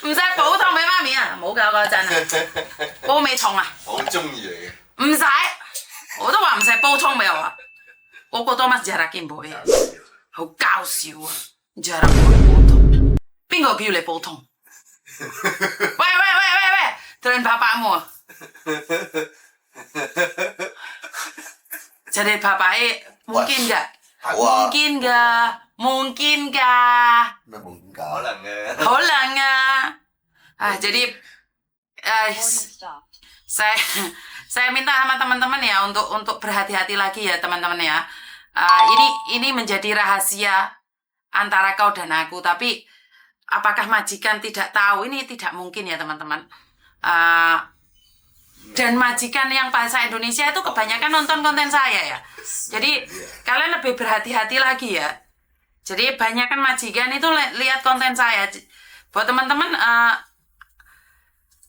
唔使補湯俾媽咪啊，冇㗎嗰陣啊，煲味重啊，好中意嚟嘅。唔使，我都話唔使煲湯俾我啊，我覺得乜嘢見唔嘅，好搞笑啊！唔知係我嚟煲湯，邊個叫你煲湯？喂，tulen papamu. Jadi bapaknya mungkin nggak? Mungkin nggak? Kau nggak? Jadi saya minta sama teman-teman ya untuk berhati-hati lagi ya teman-teman ya. Ini menjadi rahasia antara kau dan aku. Tapi apakah majikan tidak tahu? Ini tidak mungkin ya teman-teman. Dan majikan yang bahasa Indonesia itu kebanyakan nonton konten saya ya. Jadi kalian lebih berhati-hati lagi ya. Jadi banyak kan majikan itu lihat konten saya. Buat teman-teman,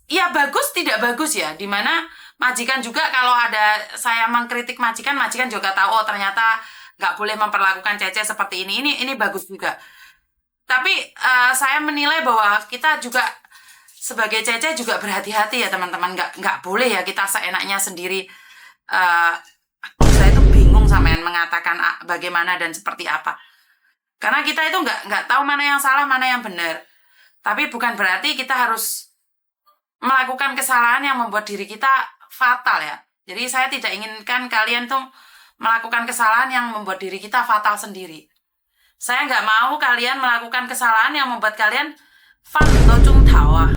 ya bagus tidak bagus ya. Dimana majikan juga kalau ada saya mengkritik majikan juga tahu oh ternyata nggak boleh memperlakukan Cece seperti ini. Ini bagus juga. Tapi saya menilai bahwa kita juga sebagai Cece juga berhati-hati ya teman-teman, nggak boleh ya kita seenaknya sendiri. Saya itu bingung sama yang mengatakan bagaimana dan seperti apa. Karena kita itu nggak tahu mana yang salah, mana yang benar. Tapi bukan berarti kita harus melakukan kesalahan yang membuat diri kita fatal ya. Jadi saya tidak inginkan kalian tuh melakukan kesalahan yang membuat diri kita fatal sendiri. Saya nggak mau kalian melakukan kesalahan yang membuat kalian fatal tawa.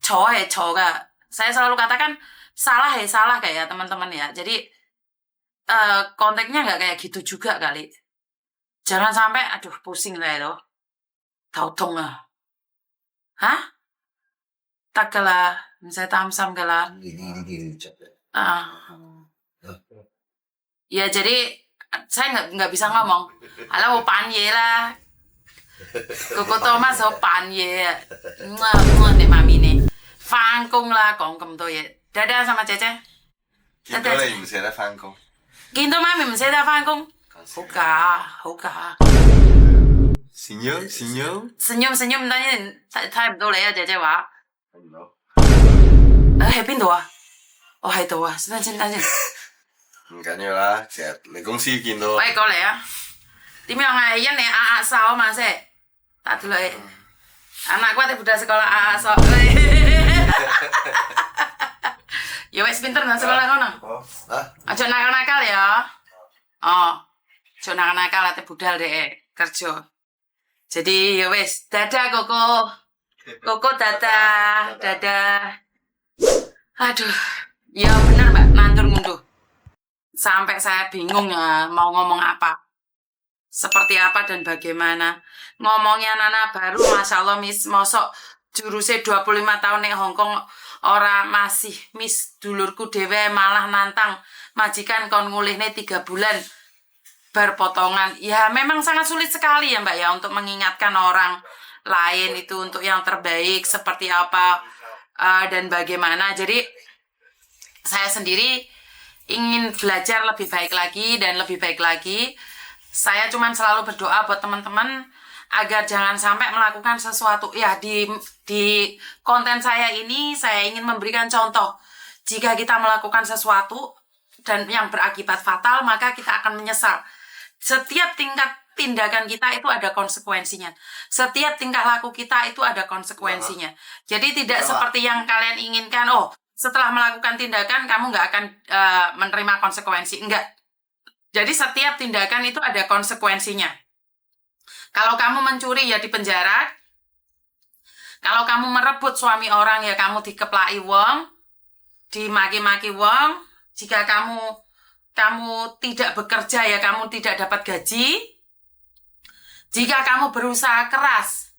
Saya selalu katakan salah kayak ya teman-teman ya. Jadi konteksnya nggak kayak gitu juga kali. Jangan sampai aduh pusing lah itu. Tautong ah. Hah? Takala, saya tamsam kala. Ya jadi saya nggak bisa ngomong. Halo panye lah. Koko Thomas panye. Nek mami nih. Phan công là講咁多嘢，大家sama Cece。見到你唔捨得返工，見到媽咪唔捨得返工，好假。senyum，等陣睇唔到你啊，Cece話。睇唔到。喺邊度啊？我喺度啊，等陣。唔緊要啦，成日嚟公司見到。喂，過嚟啊！點樣啊？因你壓手啊嘛先，打住你。Anak gua udah sekolah AA sok. Ya wes pinter nang sekolah kono. Aja nakal-nakal ya. Oh. Aja nakal-nakal ate budal deh kerja. Jadi ya wes, dadah Koko. Koko dadah. Aduh. Ya bener Mbak, nandur ngunduh. Sampai saya bingung ya mau ngomong apa. Seperti apa dan bagaimana. Ngomongnya anak baru, Masya Allah, mosok jurusnya 25 tahun nih Hongkong, orang masih mis dulurku dewe malah nantang majikan kon ngulihnya 3 bulan berpotongan. Ya memang sangat sulit sekali ya Mbak ya untuk mengingatkan orang lain itu untuk yang terbaik seperti apa dan bagaimana. Jadi saya sendiri ingin belajar lebih baik lagi dan lebih baik lagi. Saya cuma selalu berdoa buat teman-teman agar jangan sampai melakukan sesuatu. Ya di konten saya ini saya ingin memberikan contoh. Jika kita melakukan sesuatu dan yang berakibat fatal, maka kita akan menyesal. Setiap tindakan kita itu ada konsekuensinya. Setiap tingkah laku kita itu ada konsekuensinya. Jadi tidak seperti yang kalian inginkan. Oh, setelah melakukan tindakan kamu nggak akan menerima konsekuensi. Enggak. Jadi setiap tindakan itu ada konsekuensinya. Kalau kamu mencuri ya di penjara. Kalau kamu merebut suami orang ya kamu dikeplaki wong, dimaki-maki wong. Jika kamu tidak bekerja ya kamu tidak dapat gaji. Jika kamu berusaha keras,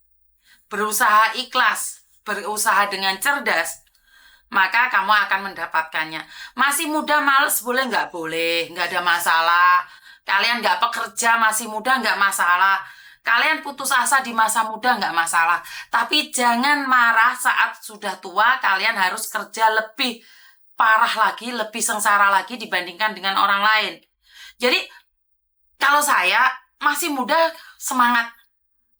berusaha ikhlas, berusaha dengan cerdas, maka kamu akan mendapatkannya. Masih muda males boleh nggak boleh, nggak ada masalah. Kalian nggak pekerja masih muda nggak masalah. Kalian putus asa di masa muda nggak masalah. Tapi jangan marah saat sudah tua. Kalian harus kerja lebih parah lagi, lebih sengsara lagi dibandingkan dengan orang lain. Jadi kalau saya masih muda semangat.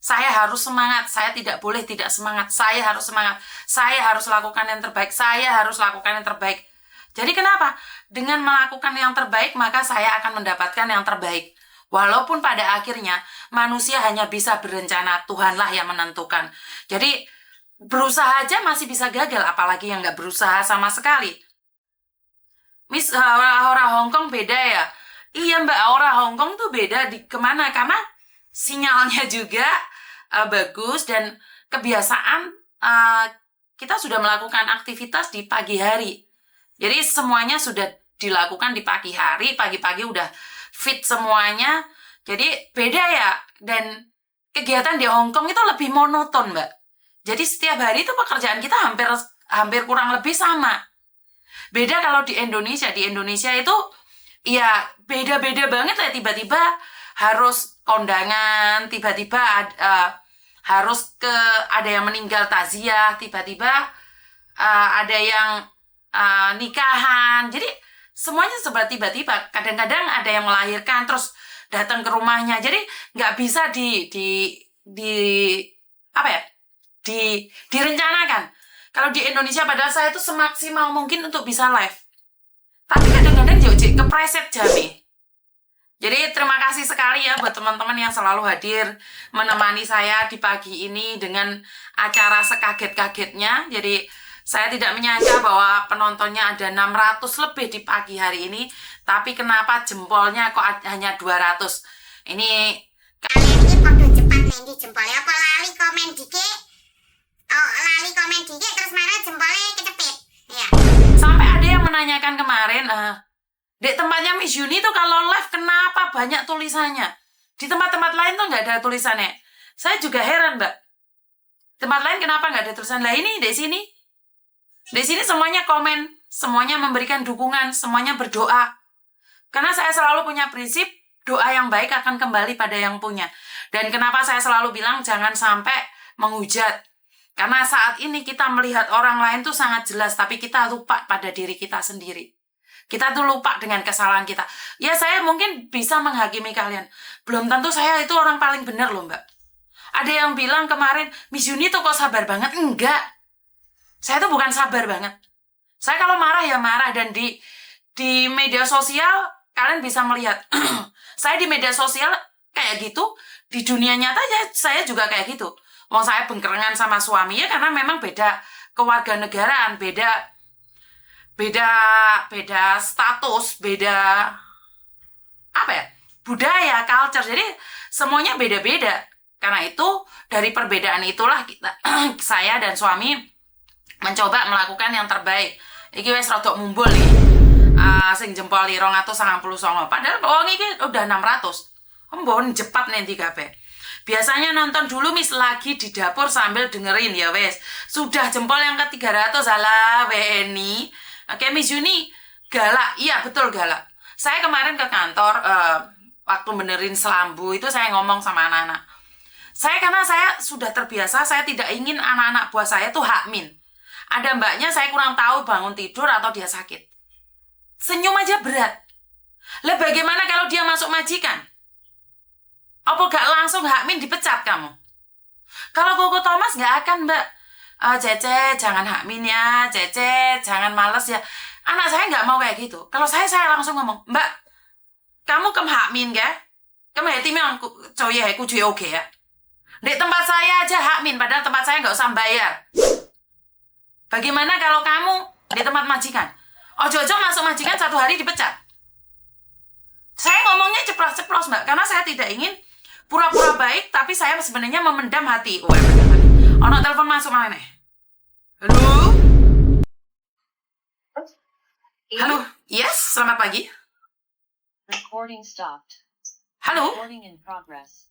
Saya harus semangat, saya tidak boleh tidak semangat, saya harus semangat, saya harus lakukan yang terbaik, saya harus lakukan yang terbaik. Jadi kenapa? Dengan melakukan yang terbaik, maka saya akan mendapatkan yang terbaik. Walaupun pada akhirnya manusia hanya bisa berencana, Tuhanlah yang menentukan. Jadi berusaha aja masih bisa gagal, apalagi yang nggak berusaha sama sekali. Miss, orang Hongkong beda ya? Iya mbak, orang Hongkong tuh beda di kemana? Karena sinyalnya juga bagus dan kebiasaan kita sudah melakukan aktivitas di pagi hari. Jadi semuanya sudah dilakukan di pagi hari, pagi-pagi udah fit semuanya. Jadi beda ya. Dan kegiatan di Hongkong itu lebih monoton, Mbak. Jadi setiap hari itu pekerjaan kita hampir kurang lebih sama. Beda kalau di Indonesia. Di Indonesia itu ya beda-beda banget lah. Tiba-tiba harus kondangan, tiba-tiba harus ada yang meninggal takziah, tiba-tiba ada yang nikahan. Jadi semuanya serba tiba-tiba. Kadang-kadang ada yang melahirkan terus datang ke rumahnya. Jadi nggak bisa direncanakan. Kalau di Indonesia padahal saya itu semaksimal mungkin untuk bisa live. Tapi kadang-kadang jauh-jauh kepreset jami. Jadi terima kasih sekali ya buat teman-teman yang selalu hadir menemani saya di pagi ini dengan acara sekaget-kagetnya. Jadi saya tidak menyangka bahwa penontonnya ada 600 lebih di pagi hari ini. Tapi kenapa jempolnya kok hanya 200? Ini kalian ini podo cepat nendi jempolnya apa lali komen dikit. Oh, lali komen dikit terus marah jempolnya kecepit. Ya. Sampai ada yang menanyakan kemarin, di tempatnya Miss Yuni tuh kalau live kenapa banyak tulisannya? Di tempat-tempat lain tuh nggak ada tulisannya. Saya juga heran, Mbak. Tempat lain kenapa nggak ada tulisan? Lah ini di sini. Di sini semuanya komen, semuanya memberikan dukungan, semuanya berdoa. Karena saya selalu punya prinsip, doa yang baik akan kembali pada yang punya. Dan kenapa saya selalu bilang jangan sampai menghujat. Karena saat ini kita melihat orang lain tuh sangat jelas, tapi kita lupa pada diri kita sendiri. Kita tuh lupa dengan kesalahan kita. Ya saya mungkin bisa menghakimi kalian. Belum tentu saya itu orang paling benar loh Mbak. Ada yang bilang kemarin, Miss Yuni tuh kok sabar banget. Enggak. Saya tuh bukan sabar banget. Saya kalau marah ya marah. Dan di media sosial kalian bisa melihat. Saya di media sosial kayak gitu. Di dunia nyata ya saya juga kayak gitu. Wong saya bengkerengan sama suami ya karena memang beda kewarganegaraan, beda status, beda budaya, culture. Jadi semuanya beda-beda. Karena itu dari perbedaan itulah saya dan suami mencoba melakukan yang terbaik. Iki wis rodok mumbul iki. Sing jempol 299. Padahal wong iki udah 600. Mbon jepat nanti kabeh. Biasanya nonton dulu Miss lagi di dapur sambil dengerin ya wes. Sudah jempol yang ke 300 alah Weni. Oke Miss Yuni galak. Iya betul galak. Saya kemarin ke kantor waktu benerin selambu itu saya ngomong sama anak-anak. Karena saya sudah terbiasa, saya tidak ingin anak-anak buah saya tuh hakmin. Ada mbaknya saya kurang tahu bangun tidur atau dia sakit. Senyum aja berat. Lah bagaimana kalau dia masuk majikan? Apa gak langsung hakmin dipecat kamu? Kalau Koko Thomas gak akan mbak. Cece jangan hakmin ya, Cece jangan males ya. Anak saya gak mau kayak gitu. Kalau saya langsung ngomong, Mbak, kamu hakmin ya? Kamu timnya coy ya, aku oke ya. Di tempat saya aja hakmin, padahal tempat saya gak usah bayar. Bagaimana kalau kamu di tempat majikan? Ojo-ojo masuk majikan 1 hari dipecat. Saya ngomongnya ceplos-ceplos mbak, karena saya tidak ingin pura-pura baik, tapi saya sebenarnya memendam hati. Ono telepon masuk mana nih? Halo? Halo? Yes, selamat pagi. Recording stopped. Halo? Recording in progress.